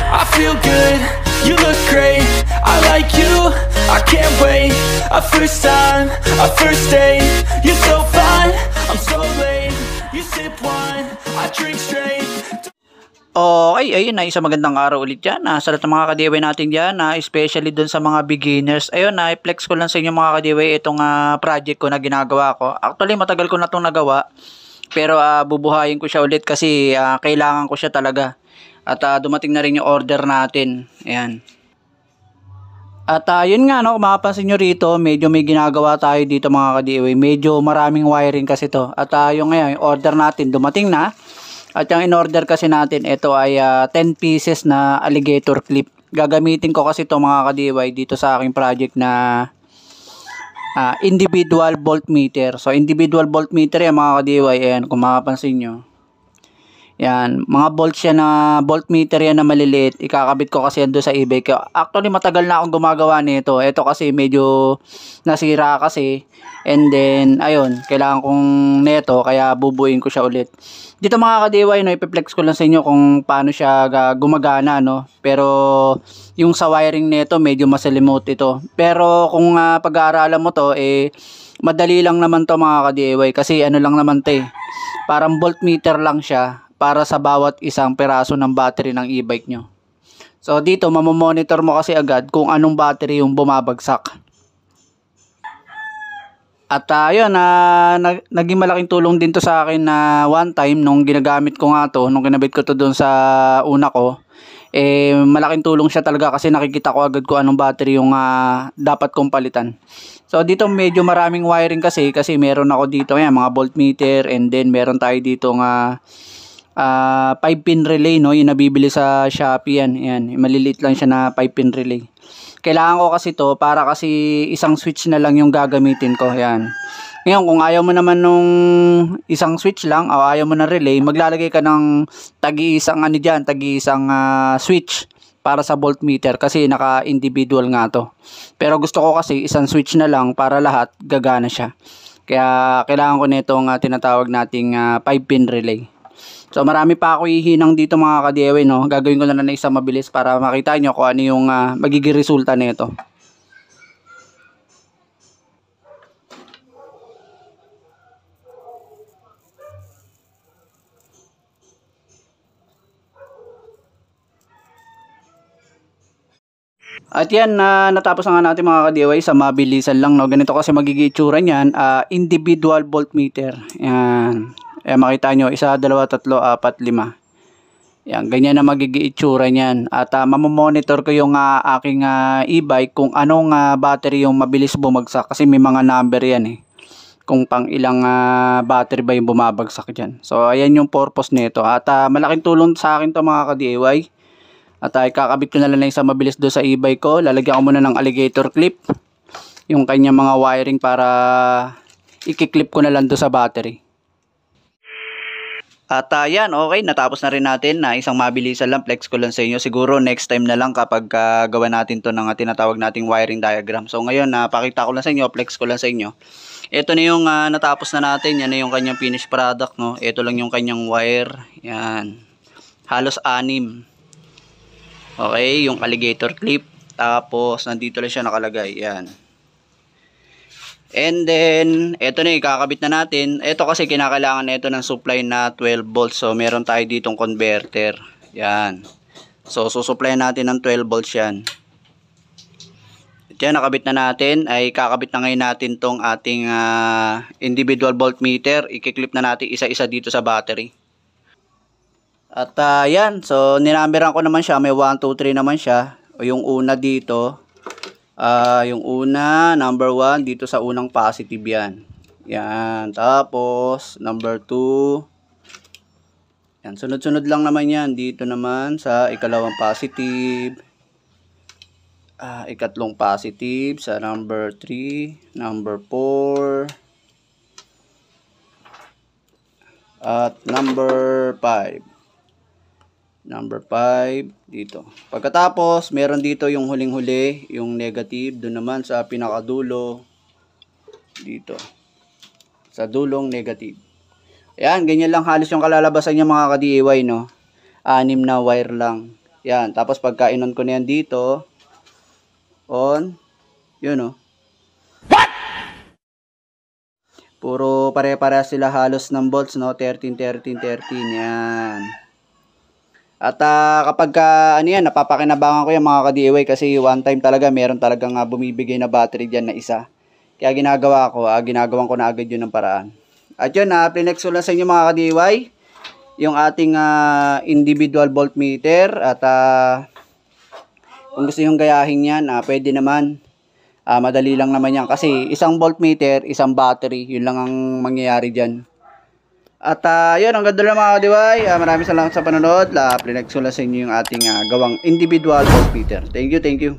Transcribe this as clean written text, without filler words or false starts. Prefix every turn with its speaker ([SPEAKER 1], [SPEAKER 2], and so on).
[SPEAKER 1] I feel good, you look great, I like you, I can't wait. A first time, a first date. You're so fine, I'm so late. You sip wine, I drink straight.
[SPEAKER 2] Okay, ayun na, isang magandang araw ulit dyan. Sa lahat ng mga ka-DIY natin dyan, especially dun sa mga beginners. Ayun, i-flex ko lang sa inyo mga ka-DIY itong project ko na ginagawa ko. Actually, matagal ko na itong nagawa. Pero bubuhayin ko siya ulit kasi kailangan ko siya talaga. At dumating na rin yung order natin. Ayan. At yun nga, no, kung makapansin nyo rito, medyo may ginagawa tayo dito mga ka-DIY. Medyo maraming wiring kasi to. At yung ngayon, yung order natin dumating na. At yung in-order kasi natin, ito ay 10 pieces na alligator clip. Gagamitin ko kasi ito mga ka-DIY dito sa aking project na individual voltmeter. So, individual voltmeter yan mga ka-DIY. Ayan, kung makapansin nyo. Yan, mga volts yan na voltmeter yan na maliliit. Ikakabit ko kasi yan doon sa eBay. Actually, matagal na akong gumagawa nito. Ito kasi medyo nasira kasi. And then, ayun, kailangan kong neto. Kaya bubuin ko siya ulit. Dito mga ka-DIY, no, ipiplex ko lang sa inyo kung paano siya gumagana, no. Pero, yung sa wiring neto, medyo masalimuot ito. Pero, kung pag-aaralan mo to, madali lang naman to mga ka-DIY. Kasi ano lang naman to parang voltmeter lang siya para sa bawat isang peraso ng battery ng e-bike nyo. So dito mamomonitor mo kasi agad kung anong battery yung bumabagsak. At yun, naging malaking tulong din to sa akin na one time nung ginagamit ko nga to, nung kinabit ko to doon sa una ko, malaking tulong siya talaga kasi nakikita ko agad kung anong battery yung dapat kong palitan. So dito medyo maraming wiring kasi meron ako dito yan, mga voltmeter, and then meron tayo dito nga 5-pin relay, no, yung nabibili sa Shopee yan. Yan, maliliit lang siya na 5-pin relay. Kailangan ko kasi to para kasi isang switch na lang yung gagamitin ko. Yan. Ngayon, kung ayaw mo naman nung isang switch lang o ayaw mo ng relay, maglalagay ka ng tagi-isang tagi-isang switch para sa voltmeter kasi naka-individual nga to. Pero gusto ko kasi isang switch na lang para lahat gagana siya. Kaya kailangan ko nitong tinatawag nating 5-pin relay. So marami pa ako hihinang dito mga ka-DIY, no. Gagawin ko na lang isang mabilis para makita nyo kung ano yung magiging resulta nito. At yan, natapos na nga natin mga ka-DIY sa mabilisan lang, no. Ganito kasi magiging itsura niyan, individual voltmeter. Yan. Makita nyo, 1, 2, 3, 4, 5. Yan, ganyan na magiging itsura niyan. At mamomonitor ko yung aking e-bike kung anong battery yung mabilis bumagsak. Kasi may mga number yan kung pang ilang battery ba yung bumabagsak dyan. So, ayan yung purpose nito. At malaking tulong sa akin to mga ka-DIY. At kakabit ko na lang isang mabilis doon sa e-bike ko. Lalagyan ko muna ng alligator clip. Yung kanyang mga wiring para i-clip ko na lang doon sa battery. At yan, okay, natapos na rin natin na isang mabilisan lang, flex ko lang sa inyo. Siguro next time na lang kapag gawa natin to ng tinatawag nating wiring diagram. So ngayon, pakita ko lang sa inyo, flex ko lang sa inyo. Ito na yung natapos na natin, yan na yung kanyang finished product, no. Ito lang yung kanyang wire, yan. Halos 6. Okay, yung alligator clip. Tapos, nandito lang siya nakalagay, yan. And then, ito na kakabit na natin. Ito kasi kinakailangan na ito ng supply na 12 volts. So, meron tayo ditong converter. Yan. So, susupply natin ng 12 volts yan. At yan, nakabit na natin. Ay, kakabit na ngayon natin tong ating individual voltmeter. I-clip na natin isa-isa dito sa battery. At yan. So, ninumberan ko naman siya. May 1, 2, 3 naman siya. O yung una dito. Yung una, number 1, dito sa unang positive yan. Yan. Tapos, number 2. Yan. Sunod-sunod lang naman yan. Dito naman sa ikalawang positive. Ikatlong positive sa number 3. Number 4. At number 5. Number 5 dito. Pagkatapos, meron dito yung huling-huli, yung negative, doon naman sa pinakadulo dito. Sa dulong negative. Ayan, ganyan lang halos yung kalalabasan niya mga ka-DIY, no. 6 na wire lang. Yan, tapos pagka in-on ko na yan dito, on, yun oh. Puro pare-pareha sila halos ng volts, no? 13, 13, 13, yan. At kapag ano yan, napapakinabangan ko yan mga ka-DIY kasi one time talaga, meron talagang bumibigay na battery dyan na isa. Kaya ginagawan ko na agad yun ng paraan. At yun, plinex ko lang sa inyo mga ka-DIY, yung ating individual voltmeter. At kung gusto yung gayahin yan, pwede naman. Madali lang naman yan kasi isang voltmeter, isang battery, yun lang ang mangyayari dyan. At yun, ang ganda lang mga ka-DIY. Maraming salamat sa panonood. Plinex ko lang sa inyo yung ating gawang individual voltmeter. Thank you, thank you.